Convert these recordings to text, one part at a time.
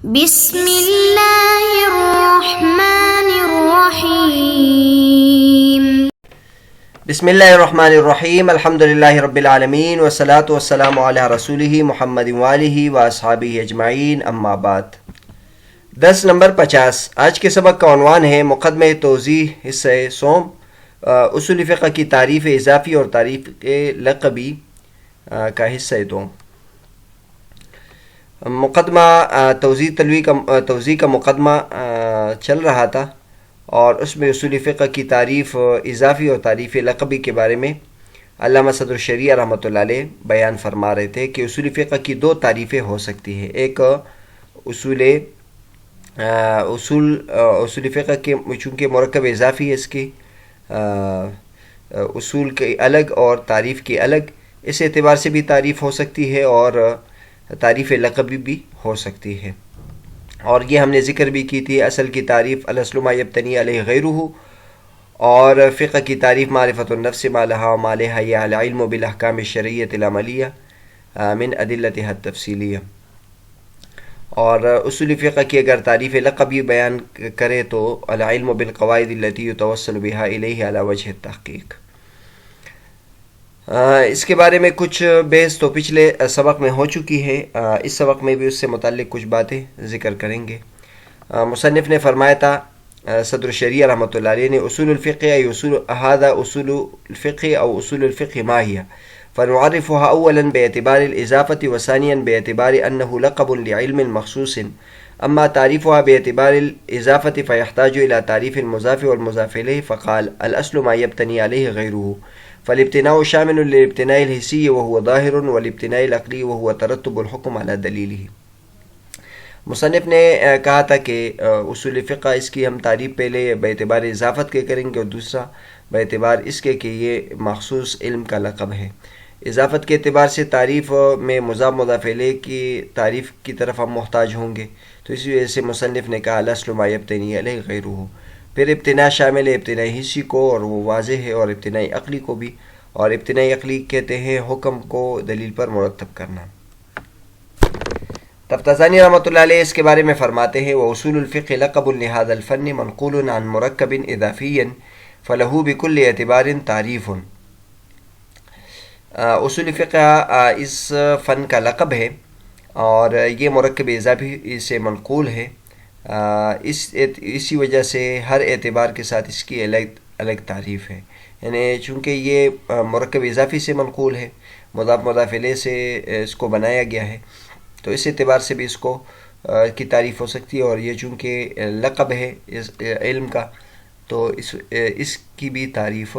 بسم اللہ الرحمن الرحیم۔ بسم اللہ الرحمن الرحیم، الحمدللہ رب العالمین والصلاة والسلام علی رسولہ محمد وآلہ واصحابہ اجمعین، اما بعد۔ درس نمبر 50۔ آج کے سبق کا عنوان ہے مقدمہ توضیح حصہ سوم، اصول فقہ کی تعریف اضافی اور تعریف لقبی کا حصہ دوم۔ مقدمہ توضیح کا مقدمہ چل رہا تھا، اور اس میں اصول فقہ کی تعریف اضافی اور تعریف لقبی کے بارے میں علامہ صدر الشریعہ رحمۃ اللہ علیہ بیان فرما رہے تھے کہ اصول فقہ کی دو تعریفیں ہو سکتی ہیں۔ ایک اصول فقہ کے چونکہ مرکب اضافی ہے، اس کی اصول کے الگ اور تعریف کے الگ، اس اعتبار سے بھی تعریف ہو سکتی ہے اور تعریف لقبی بھی ہو سکتی ہے۔ اور یہ ہم نے ذکر بھی کی تھی، اصل کی تعریف الاصل ما یبتنی علیہ غیرہ، اور فقہ کی تعریف معرفت النفس ما لہا و ما لہا یا العلم بالاحکام الشرعیۃ العملیہ من ادلتها التفصیلیہ۔ اور اصول فقہ کی اگر تعریف لقبی بیان کرے تو العلم بالقواعد التي يتوصل بها الیہ علی وجہ التحقیق۔ اس کے بارے میں کچھ بحث تو پچھلے سبق میں ہو چکی ہے، اس سبق میں بھی اس سے متعلق کچھ باتیں ذکر کریں گے۔ مصنف نے فرمایا تھا صدر الشریعہ رحمۃ اللہ علیہ نے اصول الفقہ ای اصول هذا اصول الفقہ او اصول الفقہ ما هي فنعرفها اولا باعتبار الاضافة وثانيا باعتبار انه لقب لعلم مخصوص، اما تعریفها باعتبار الاضافة فيحتاج الى تعریف المضاف والمضاف الیہ، فقال الاصل ما يبتني عليه غیره، فالابتناء شامل للابتناء الحسی وهو ظاہر والابتناء العقلی وهو ترتب الحکم على دلیلہ۔ مصنف نے کہا تھا کہ اصول فقہ اس کی ہم تعریف پہلے باعتبار اضافت کے کریں گے، اور دوسرا باعتبار اس کے کہ یہ مخصوص علم کا لقب ہے۔ اضافت کے اعتبار سے تعریف میں مضاف مضاف الیہ کی تعریف کی طرف ہم محتاج ہوں گے، تو اسی وجہ سے مصنف نے کہا الاصل ما یبتنی علیہ غیرہ۔ پھر ابتناء شامل ہے ابتناء حسی کو، اور وہ واضح ہے، اور ابتناء عقلی کو بھی، اور ابتناء عقلی کہتے ہیں حکم کو دلیل پر مرتب کرنا۔ تفتازانی رحمۃ اللہ علیہ اس کے بارے میں فرماتے ہیں وَأُصُولُ الْفِقْهِ لَقَبٌ لِهَذَا الْفَنِّ مَنْقُولٌ عَنْ مُرَكَّبٍ إِضَافِيٍّ فَلَهُ بِكُلِّ اعتبار تعریف۔ اصول فقہ اس فن کا لقب ہے، اور یہ مرکب اضافی سے منقول ہے، اسی وجہ سے ہر اعتبار کے ساتھ اس کی الگ تعریف ہے۔ یعنی چونکہ یہ مرکب اضافی سے منقول ہے، مضاف مضاف الیہ سے اس کو بنایا گیا ہے، تو اس اعتبار سے بھی اس کو کی تعریف ہو سکتی ہے، اور یہ چونکہ لقب ہے اس علم کا، تو اس کی بھی تعریف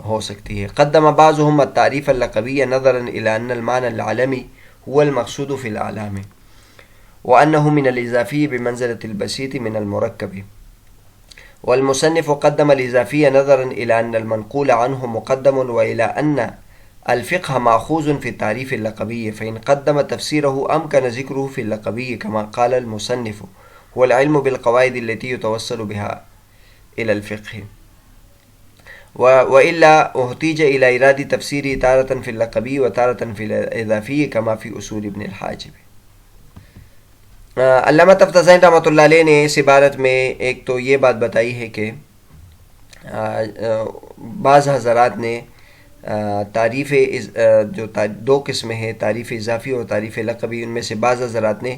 ہو سکتی ہے۔ قدم بعضهم التعریف اللقبی نظرا الى ان المعنى العالمی هو المقصود في العالم، وانه من الاضافی بمنزلة البسيط من المركب، والمصنف قدم الاضافی نظرا الى ان المنقول عنه مقدم والى ان الفقه ماخوذ في التعريف اللقبي، فإن قدم تفسيره أمكن ذكره في اللقبي كما قال المصنف هو العلم بالقواعد التي يتوصل بها إلى الفقه، وإلا احتيج إلى إرادة تفسيره تارة في اللقبي وتارة في الإضافي كما في أصول ابن الحاجب۔ علامہ تفتازانی رحمۃ اللہ علیہ نے اس عبارت میں ایک تو یہ بات بتائی ہے کہ بعض حضرات نے تعریف جو دو قسمیں ہیں، تعریف اضافی اور تعریف لقبی، ان میں سے بعض حضرات نے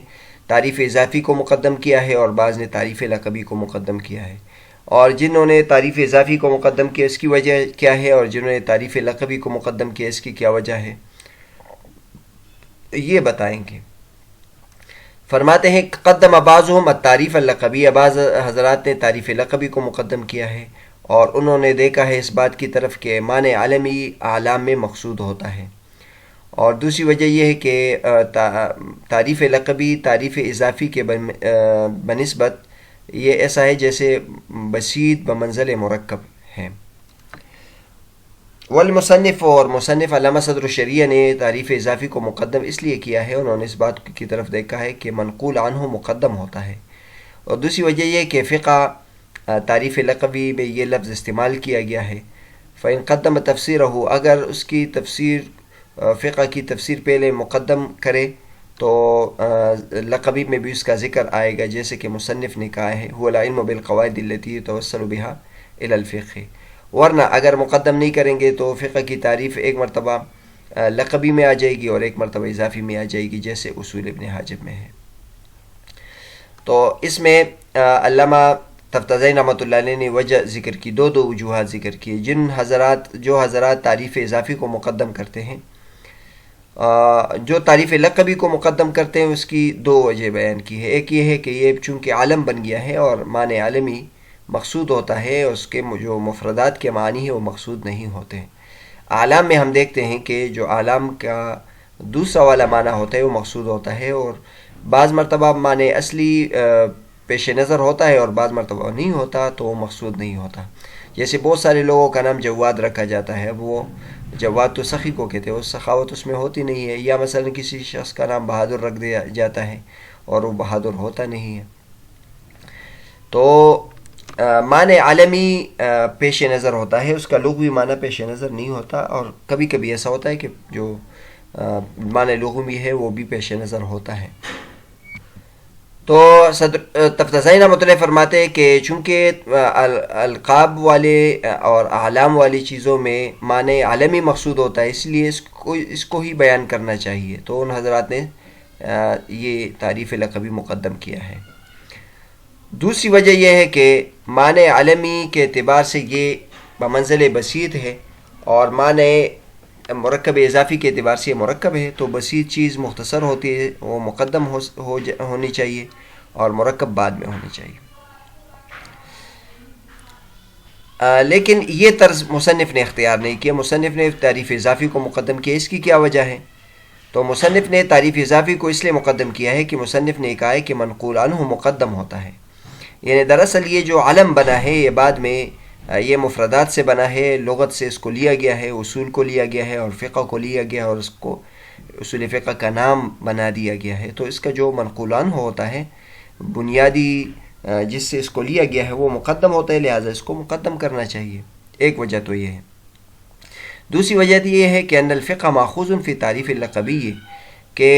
تعریف اضافی کو مقدم کیا ہے اور بعض نے تعریف لقبی کو مقدم کیا ہے، اور جنہوں نے تعریف اضافی کو مقدم کیا اس کی وجہ کیا ہے، اور جنہوں نے تعریف لقبی کو مقدم کیا اس کی کیا وجہ ہے، یہ بتائیں گے۔ فرماتے ہیں قدم بعضهم التعریف اللقبی، بعض حضرات نے تعریف لقبی کو مقدم کیا ہے، اور انہوں نے دیکھا ہے اس بات کی طرف کہ معنی عالمی اعلام میں مقصود ہوتا ہے، اور دوسری وجہ یہ ہے کہ تعریف لقبی تعریف اضافی کے بنسبت یہ ایسا ہے جیسے بسیط بمنزل مرکب ہے۔ والمصنف، اور مصنف علامہ صدر الشریعہ نے تعریف اضافی کو مقدم اس لیے کیا ہے، انہوں نے اس بات کی طرف دیکھا ہے کہ منقول عنہ مقدم ہوتا ہے، اور دوسری وجہ یہ کہ فقہ تعریف لقبی میں یہ لفظ استعمال کیا گیا ہے، فإن قدم تفسیرہ، اگر اس کی تفسیر فقہ کی تفسیر پہلے مقدم کرے تو لقبی میں بھی اس کا ذکر آئے گا، جیسے کہ مصنف نے کہا ہے هو العلم بالقواعد التي يتوصل بها الى الفقه، ورنہ اگر مقدم نہیں کریں گے تو فقہ کی تعریف ایک مرتبہ لقبی میں آ جائے گی اور ایک مرتبہ اضافی میں آ جائے گی، جیسے اصول ابن حاجب میں ہے۔ تو اس میں علامہ تفتازانی رحمۃ اللہ علیہ نے وجہ ذکر کی، دو وجوہات ذکر کی، جو حضرات تعریف اضافی کو مقدم کرتے ہیں، جو تعریف لقبی کو مقدم کرتے ہیں، اس کی دو وجہ بیان کی ہے۔ ایک یہ ہے کہ یہ چونکہ عالم بن گیا ہے اور معنی عالمی مقصود ہوتا ہے، اس کے جو مفردات کے معنی ہیں وہ مقصود نہیں ہوتے ہیں۔ اعلام میں ہم دیکھتے ہیں کہ جو اعلام کا دوسرا والا معنی ہوتا ہے وہ مقصود ہوتا ہے، اور بعض مرتبہ معنی اصلی پیش نظر ہوتا ہے اور بعض مرتبہ نہیں ہوتا تو وہ مقصود نہیں ہوتا۔ جیسے بہت سارے لوگوں کا نام جواد رکھا جاتا ہے، اب وہ جواد تو سخی کو کہتے ہیں، وہ سخاوت اس میں ہوتی نہیں ہے، یا مثلا کسی شخص کا نام بہادر رکھ دیا جاتا ہے اور وہ بہادر ہوتا نہیں ہے۔ تو معنی عالمی پیش نظر ہوتا ہے، اس کا لغوی معنی پیش نظر نہیں ہوتا، اور کبھی کبھی ایسا ہوتا ہے کہ جو معنی لغوی ہے وہ بھی پیش نظر ہوتا ہے۔ تو تفتازانی رحمۃ اللہ فرماتے ہیں کہ چونکہ القاب والے اور اعلام والی چیزوں میں معنی عالمی مقصود ہوتا ہے، اس لیے اس کو ہی بیان کرنا چاہیے، تو ان حضرات نے یہ تعریف لقبی مقدم کیا ہے۔ دوسری وجہ یہ ہے کہ معنی عالمی کے اعتبار سے یہ بمنزل بسیط ہے، اور معنی مرکب اضافی کے اعتبار سے یہ مرکب ہے، تو بسیط چیز مختصر ہوتی ہے، وہ مقدم ہونی چاہیے اور مرکب بعد میں ہونی چاہیے۔ لیکن یہ طرز مصنف نے اختیار نہیں کیا، مصنف نے تعریف اضافی کو مقدم کیا۔ اس کی کیا وجہ ہے؟ تو مصنف نے تعریف اضافی کو اس لیے مقدم کیا ہے کہ مصنف نے کہا ہے کہ منقول عنہ مقدم ہوتا ہے، یعنی دراصل یہ جو علم بنا ہے یہ بعد میں یہ مفردات سے بنا ہے، لغت سے اس کو لیا گیا ہے، اصول کو لیا گیا ہے اور فقہ کو لیا گیا ہے اور اس کو اصول فقہ کا نام بنا دیا گیا ہے، تو اس کا جو منقول عنہ ہوتا ہے بنیادی جس سے اس کو لیا گیا ہے وہ مقدم ہوتا ہے، لہٰذا اس کو مقدم کرنا چاہیے۔ ایک وجہ تو یہ ہے۔ دوسری وجہ یہ ہے کہ ان الفقہ ماخوذ فی تعریف اللقبی، کہ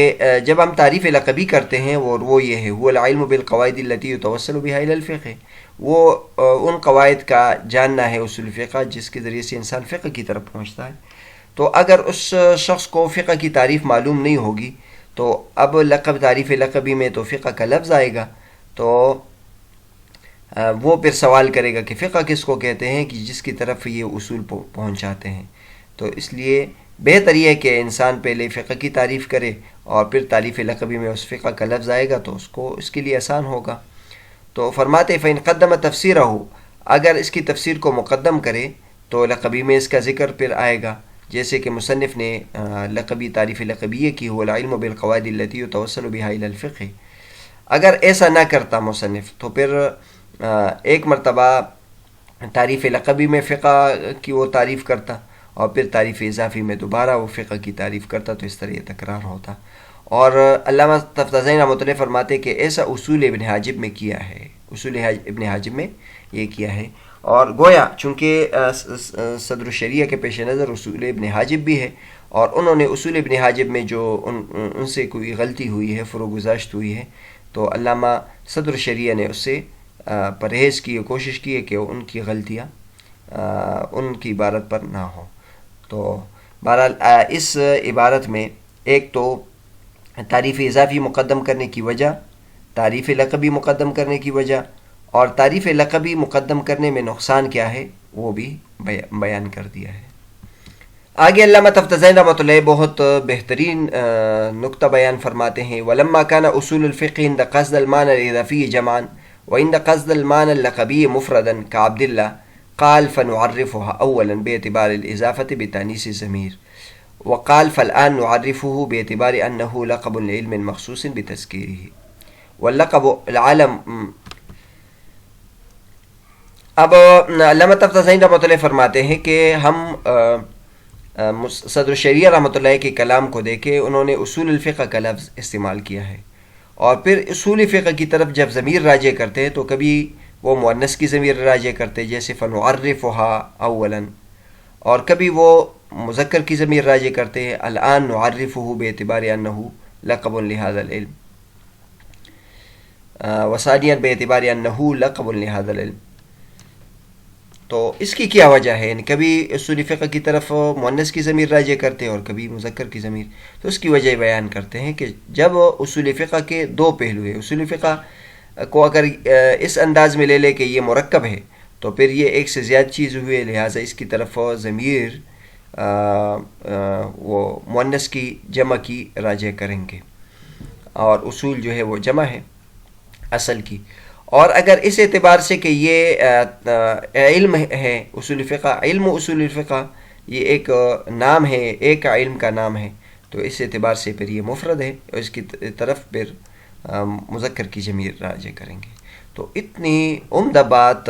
جب ہم تعریف لقبی کرتے ہیں وہ یہ ہے هو العلم بالقواعد التي يتوصل بها الى الفقہ، وہ ان قواعد کا جاننا ہے اصول فقہ جس کے ذریعے سے انسان فقہ کی طرف پہنچتا ہے۔ تو اگر اس شخص کو فقہ کی تعریف معلوم نہیں ہوگی تو اب تعریف لقبی میں تو فقہ کا لفظ آئے گا، تو وہ پھر سوال کرے گا کہ فقہ کس کو کہتے ہیں کہ جس کی طرف یہ اصول پہنچاتے ہیں۔ تو اس لیے بہتر یہ ہے کہ انسان پہلے فقہ کی تعریف کرے اور پھر تعریف لقبی میں اس فقہ کا لفظ آئے گا تو اس کے لیے آسان ہوگا۔ تو فرماتے فَإِنْ قَدَّمَ تَفْسِيرَهُ، اگر اس کی تفسیر کو مقدم کرے تو لقبی میں اس کا ذکر پھر آئے گا، جیسے کہ مصنف نے لقبی تعریف لقبیہ کی هو العلم بالقواعد التي يتوصل بها الى الفقہ۔ اگر ایسا نہ کرتا مصنف تو پھر ایک مرتبہ تعریف لقبی میں فقہ کی وہ تعریف کرتا اور پھر تعریف اضافی میں دوبارہ وہ فقہ کی تعریف کرتا، تو اس طرح یہ تکرار ہوتا۔ اور علامہ تفتازانی رحمۃ اللہ فرماتے کہ ایسا اصول ابن حاجب میں کیا ہے، اصول ابن حاجب میں یہ کیا ہے، اور گویا چونکہ صدر الشریعہ کے پیش نظر اصول ابن حاجب بھی ہے، اور انہوں نے اصول ابن حاجب میں جو ان سے کوئی غلطی ہوئی ہے، فروغ گزاشت ہوئی ہے، تو علامہ صدر الشریعہ نے اس سے پرہیز کی، کوشش کی ہے کہ ان کی غلطیاں ان کی عبارت پر نہ ہوں۔ تو بہرحال اس عبارت میں ایک تو تعریف اضافی مقدم کرنے کی وجہ، تعریف لقبی مقدم کرنے کی وجہ، اور تعریف لقبی مقدم کرنے میں نقصان کیا ہے وہ بھی بیان کر دیا ہے۔ آگے علامہ تفتازانی رحمۃ اللہ بہت بہترین نقطہ بیان فرماتے ہیں وَلَمَّا كَانَ أُصُولُ الْفِقْهِ عِنْدَ قَصْدِ الْمَعنى الْإِضَافِيِّ جَمْعًا وَعِنْدَ قَصْدِ الْمَعنى الْلَقَبِيِّ مُفْرَدًا كَعَبْدِ اللَّهِ قال فنعرفها أولا باعتبار الإضافة بتانيث الضمير، وقال فالآن نعرفه باعتبار أنه لقب لعلم مخصوص بتذكيره واللقب العالم۔ اب علامہ تفتازانی رحمۃ اللہ فرماتے ہیں کہ ہم صدر الشریعہ رحمۃ اللہ کے کلام کو دیکھے، انہوں نے اصول الفقہ کا لفظ استعمال کیا ہے، اور پھر اصول فقہ کی طرف جب ضمیر راجع کرتے ہیں تو کبھی وہ مؤنث کی ضمیر راجع کرتے جیسے فنعرفها اولا، اور کبھی وہ مذکر کی ضمیر راجع کرتے ہیں الان نعرفه باعتبار انه لقب لهذا العلم، وثانيا باعتبار انه لقب لهذا العلم. تو اس کی کیا وجہ ہے؟ یعنی کبھی اصول فقہ کی طرف مؤنث کی ضمیر راجع کرتے ہیں اور کبھی مذکر کی ضمیر. تو اس کی وجہ بیان کرتے ہیں کہ جب اصول فقہ کے دو پہلو ہیں، اصول فقہ کو اگر اس انداز میں لے لے کہ یہ مرکب ہے تو پھر یہ ایک سے زیادہ چیز ہوئے، لہٰذا اس کی طرف ضمیر وہ مؤنث کی جمع کی راجع کریں گے، اور اصول جو ہے وہ جمع ہے اصل کی. اور اگر اس اعتبار سے کہ یہ علم ہے اصول فقہ، علم اصول الفقہ یہ ایک نام ہے، ایک علم کا نام ہے، تو اس اعتبار سے پھر یہ مفرد ہے اور اس کی طرف پھر مذکر کی ضمیر راجع کریں گے. تو اتنی عمدہ بات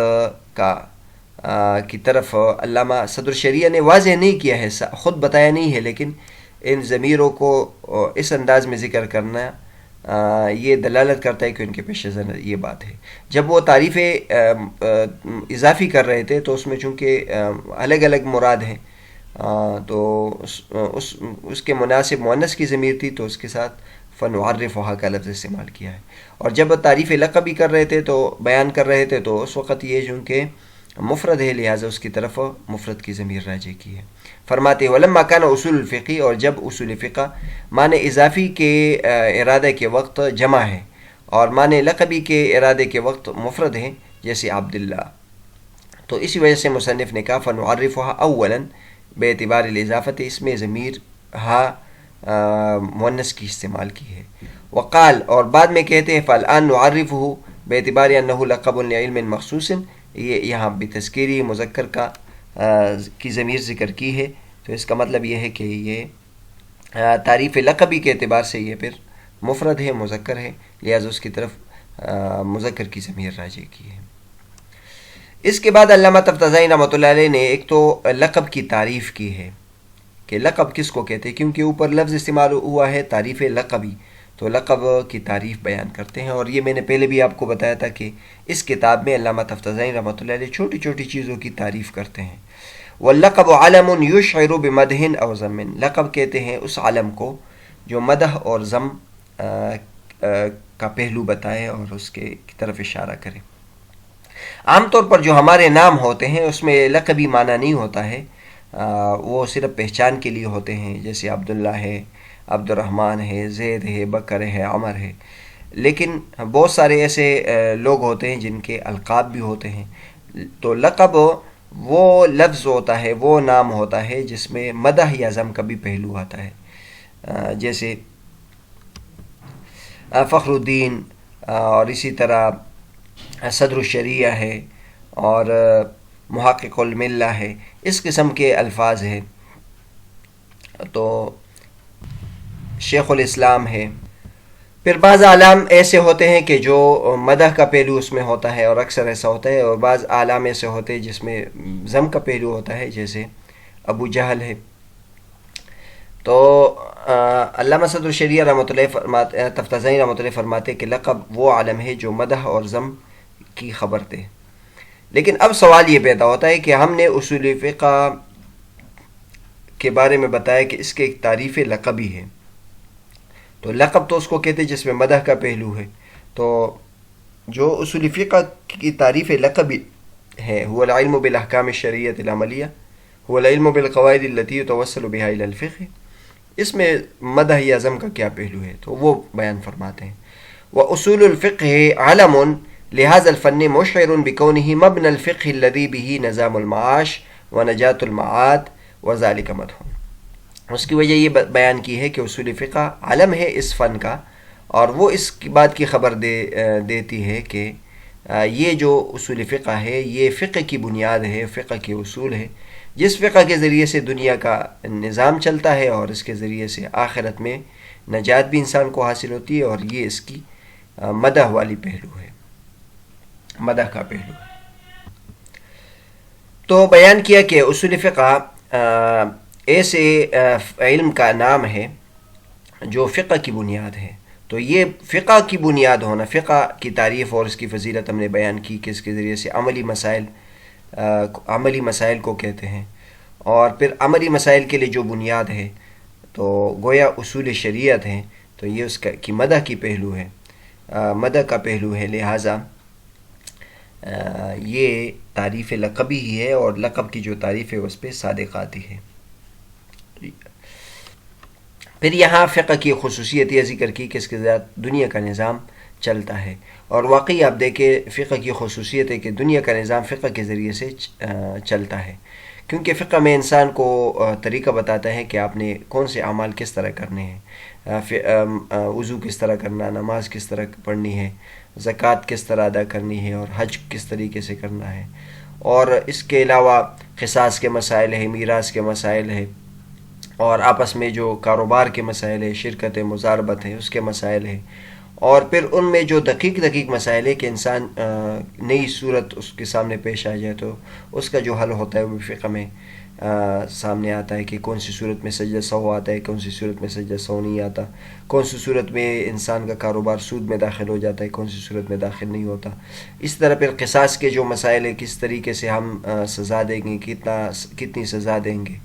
کی طرف علامہ صدر شریعہ نے واضح نہیں کیا ہے، خود بتایا نہیں ہے، لیکن ان ضمیروں کو اس انداز میں ذکر کرنا یہ دلالت کرتا ہے کہ ان کے پیش نظر یہ بات ہے. جب وہ تعریف اضافی کر رہے تھے تو اس میں چونکہ الگ الگ مراد ہیں، تو اس کے مناسب مؤنث کی ضمیر تھی تو اس کے ساتھ فنعرفها کا لفظ استعمال کیا ہے. اور جب تعریف لقبی کر رہے تھے تو بیان کر رہے تھے تو اس وقت یہ چونکہ مفرد ہے لہٰذا اس کی طرف مفرد کی ضمیر راجع کی ہے. فرماتے ہیں ولما کان اصول الفقی، اور جب اصول فقہ معنی اضافی کے ارادے کے وقت جمع ہے اور معنی لقبی کے ارادے کے وقت مفرد ہے، جیسے عبداللہ، تو اسی وجہ سے مصنف نے کہا فنعرفها اولا باعتبار الاضافت، اس میں ضمیر ہا مؤنث کی استعمال کی ہے. وقال، اور بعد میں کہتے ہیں فالآن نعرفه باعتبار انه لقب لعلم مخصوص، یہ یہاں بتذکیری مذکر کی ضمیر ذکر کی ہے، تو اس کا مطلب یہ ہے کہ یہ تعریف لقبی کے اعتبار سے یہ پھر مفرد ہے، مذکر ہے، لہذا اس کی طرف مذکر کی ضمیر راجع کی ہے. اس کے بعد علامہ تفتزانی رحمۃ اللہ علیہ نے ایک تو لقب کی تعریف کی ہے کہ لقب کس کو کہتے ہیں، کیونکہ اوپر لفظ استعمال ہوا ہے تعریف لقبی، تو لقب کی تعریف بیان کرتے ہیں. اور یہ میں نے پہلے بھی آپ کو بتایا تھا کہ اس کتاب میں علامہ تفتزانی رحمۃ اللہ علیہ چھوٹی چھوٹی چیزوں کی تعریف کرتے ہیں. واللقب علم یشعر بمدح او ذم، لقب کہتے ہیں اس علم کو جو مدح اور ذم کا پہلو بتائے اور اس کے کی طرف اشارہ کرے. عام طور پر جو ہمارے نام ہوتے ہیں اس میں لقبی معنی نہیں ہوتا ہے، وہ صرف پہچان کے لیے ہوتے ہیں، جیسے عبداللہ ہے، عبد الرحمن ہے، زید ہے، بکر ہے، عمر ہے. لیکن بہت سارے ایسے لوگ ہوتے ہیں جن کے القاب بھی ہوتے ہیں. تو لقب وہ لفظ ہوتا ہے، وہ نام ہوتا ہے جس میں مدح یا ذم کا بھی پہلو آتا ہے، جیسے فخر الدین، اور اسی طرح صدر الشریعہ ہے، اور محقق الملہ ہے، اس قسم کے الفاظ ہیں. تو شیخ الاسلام ہے. پھر بعض اعلام ایسے ہوتے ہیں کہ جو مدح کا پہلو اس میں ہوتا ہے، اور اکثر ایسا ہوتا ہے، اور بعض اعلام ایسے ہوتے ہیں جس میں ذم کا پہلو ہوتا ہے، جیسے ابو جہل ہے. تو علامہ صدر الشریعہ رحمۃ اللہ تفتزانی رحمۃ اللہ فرماتے کہ لقب وہ عالم ہے جو مدح اور ذم کی خبر دے. لیکن اب سوال یہ پیدا ہوتا ہے کہ ہم نے اصول فقہ کے بارے میں بتایا کہ اس کے ایک تعریف لقبی ہے، تو لقب تو اس کو کہتے جس میں مدح کا پہلو ہے. تو جو اصول فقہ کی تعریف لقبی ہے هو العلم بالاحکام الشرعیۃ العملیہ، هو العلم بالقواعد التي يتوصل بها الى الفقہ، اس میں مدح یا ذم کا کیا پہلو ہے تو وہ بیان فرماتے ہیں. واصول الفقہ علم لهذا الفن مشعر بكونه مبنى الفقه الذي به نظام المعاش ونجاة المعاد وذلك مدح. اس کی وجہ یہ بیان کی ہے کہ اصول فقہ علم ہے اس فن کا، اور وہ اس کی بات کی خبر دیتی ہے کہ یہ جو اصول فقہ ہے یہ فقہ کی بنیاد ہے، فقہ کے اصول ہے، جس فقہ کے ذریعے سے دنیا کا نظام چلتا ہے اور اس کے ذریعے سے آخرت میں نجات بھی انسان کو حاصل ہوتی ہے، اور یہ اس کی مدح والی پہلو ہے، مدح کا پہلو ہے. تو بیان کیا کہ اصول فقہ ایسے علم کا نام ہے جو فقہ کی بنیاد ہے. تو یہ فقہ کی بنیاد ہونا، فقہ کی تعریف اور اس کی فضیلت ہم نے بیان کی کہ اس کے ذریعے سے عملی مسائل کو کہتے ہیں، اور پھر عملی مسائل کے لیے جو بنیاد ہے تو گویا اصول شریعت ہیں. تو یہ اس کی مدح کی پہلو ہے، مدح کا پہلو ہے، لہٰذا یہ تعریف لقبی ہی ہے، اور لقب کی جو تعریف ہے اس پہ صادق آتی ہے۔ پھر یہاں فقہ کی خصوصیت یہ ذکر کی کہ اس کے ذات دنیا کا نظام چلتا ہے، اور واقعی آپ دیکھیں فقہ کی خصوصیت ہے کہ دنیا کا نظام فقہ کے ذریعے سے چلتا ہے، کیونکہ فقہ میں انسان کو طریقہ بتاتا ہے کہ آپ نے کون سے اعمال کس طرح کرنے ہیں، وضو کس طرح کرنا، نماز کس طرح پڑھنی ہے، زکوٰۃ کس طرح ادا کرنی ہے، اور حج کس طریقے سے کرنا ہے، اور اس کے علاوہ قصاص کے مسائل ہیں، میراث کے مسائل ہیں، اور آپس میں جو کاروبار کے مسائل ہیں، شرکت مضاربت ہیں، اس کے مسائل ہیں، اور پھر ان میں جو دقیق مسائل ہے کہ انسان نئی صورت اس کے سامنے پیش آ جائے تو اس کا جو حل ہوتا ہے وہ فقہ میں سامنے آتا ہے کہ کون سی صورت میں سجدہ سہو آتا ہے، کون سی صورت میں سجدہ سہو نہیں آتا، کون سی صورت میں انسان کا کاروبار سود میں داخل ہو جاتا ہے، کون سی صورت میں داخل نہیں ہوتا۔ اس طرح پھر قصاص کے جو مسائل ہیں، کس طریقے سے ہم سزا دیں گے، کتنی سزا دیں گے،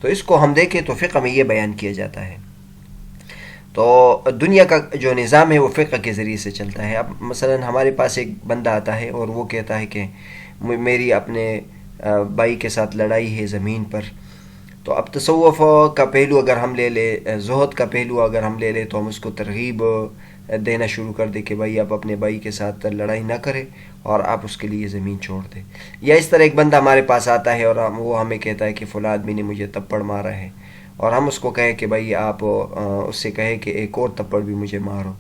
تو اس کو ہم دیکھیں تو فقہ میں یہ بیان کیا جاتا ہے۔ تو دنیا کا جو نظام ہے وہ فقہ کے ذریعے سے چلتا ہے۔ اب مثلا ہمارے پاس ایک بندہ آتا ہے اور وہ کہتا ہے کہ میری اپنے بھائی کے ساتھ لڑائی ہے زمین پر، تو اب تصوف کا پہلو اگر ہم لے لیں، زہد کا پہلو اگر ہم لے لیں، تو ہم اس کو ترغیب دینا شروع کر دیں کہ بھائی آپ اپنے بھائی کے ساتھ لڑائی نہ کریں اور آپ اس کے لیے زمین چھوڑ دیں۔ یا اس طرح ایک بندہ ہمارے پاس آتا ہے اور وہ ہمیں کہتا ہے کہ فلاں آدمی نے مجھے تپڑ مارا ہے، اور ہم اس کو کہیں کہ بھائی آپ اس سے کہیں کہ ایک اور تپڑ بھی مجھے مارو،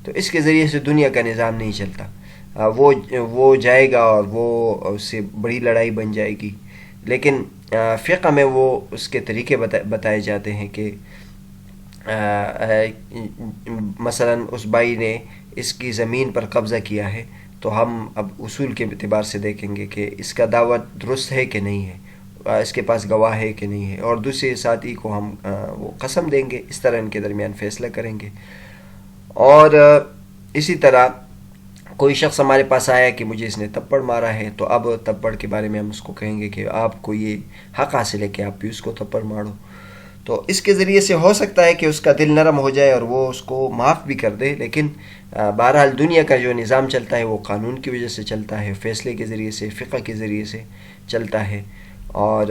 تو اس کے ذریعے سے دنیا کا نظام نہیں چلتا۔ وہ جائے گا اور وہ اس سے بڑی لڑائی بن جائے گی، لیکن فقہ میں وہ اس کے طریقے بتائے جاتے ہیں کہ مثلا اس بھائی نے اس کی زمین پر قبضہ کیا ہے، تو ہم اب اصول کے اعتبار سے دیکھیں گے کہ اس کا دعوت درست ہے کہ نہیں ہے، اس کے پاس گواہ ہے کہ نہیں ہے، اور دوسرے ساتھی کو ہم وہ قسم دیں گے، اس طرح ان کے درمیان فیصلہ کریں گے۔ اور اسی طرح کوئی شخص ہمارے پاس آیا کہ مجھے اس نے تپڑ مارا ہے، تو اب تپڑ کے بارے میں ہم اس کو کہیں گے کہ آپ کو یہ حق حاصل ہے کہ آپ بھی اس کو تپڑ مارو۔ تو اس کے ذریعے سے ہو سکتا ہے کہ اس کا دل نرم ہو جائے اور وہ اس کو معاف بھی کر دے، لیکن بہرحال دنیا کا جو نظام چلتا ہے وہ قانون کی وجہ سے چلتا ہے، فیصلے کے ذریعے سے، فقہ کے ذریعے سے چلتا ہے، اور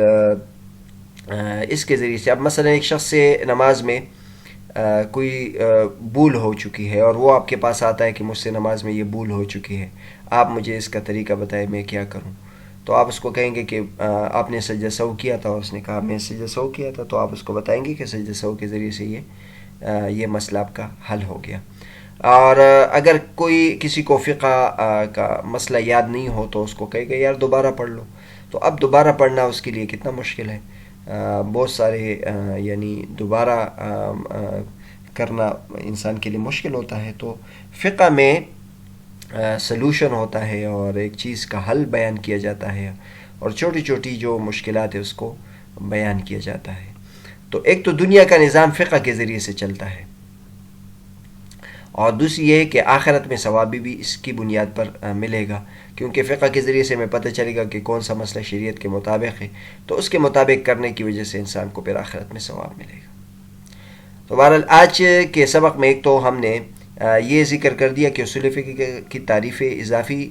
اس کے ذریعے سے اب مثلا ایک شخص سے نماز میں کوئی بھول ہو چکی ہے اور وہ آپ کے پاس آتا ہے کہ مجھ سے نماز میں یہ بھول ہو چکی ہے، آپ مجھے اس کا طریقہ بتائیں میں کیا کروں، تو آپ اس کو کہیں گے کہ آپ نے سجدہ سہو کیا تھا، اور اس نے کہا میں سجدہ سہو کیا تھا، تو آپ اس کو بتائیں گے کہ سجدہ سہو کے ذریعے سے یہ مسئلہ آپ کا حل ہو گیا۔ اور اگر کوئی کسی کو فقہ کا مسئلہ یاد نہیں ہو تو اس کو کہے گا یار دوبارہ پڑھ لو، تو اب دوبارہ پڑھنا اس کے لیے کتنا مشکل ہے، بہت سارے یعنی دوبارہ کرنا انسان کے لیے مشکل ہوتا ہے، تو فقہ میں سلوشن ہوتا ہے اور ایک چیز کا حل بیان کیا جاتا ہے، اور چھوٹی چھوٹی جو مشکلات ہیں اس کو بیان کیا جاتا ہے۔ تو ایک تو دنیا کا نظام فقہ کے ذریعے سے چلتا ہے، اور دوسری یہ ہے کہ آخرت میں ثواب بھی اس کی بنیاد پر ملے گا، کیونکہ فقہ کے ذریعے سے ہمیں پتہ چلے گا کہ کون سا مسئلہ شریعت کے مطابق ہے، تو اس کے مطابق کرنے کی وجہ سے انسان کو پھر آخرت میں ثواب ملے گا۔ تو بہرحال آج کے سبق میں ایک تو ہم نے یہ ذکر کر دیا کہ اصول فقہ کی تعریف اضافی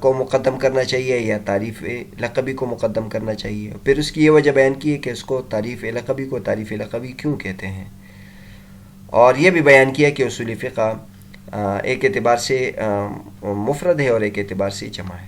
کو مقدم کرنا چاہیے یا تعریف لقبی کو مقدم کرنا چاہیے، پھر اس کی یہ وجہ بیان کی ہے کہ اس کو تعریف لقبی کیوں کہتے ہیں، اور یہ بھی بیان کیا کہ اصول فقہ ایک اعتبار سے مفرد ہے اور ایک اعتبار سے جمع ہے۔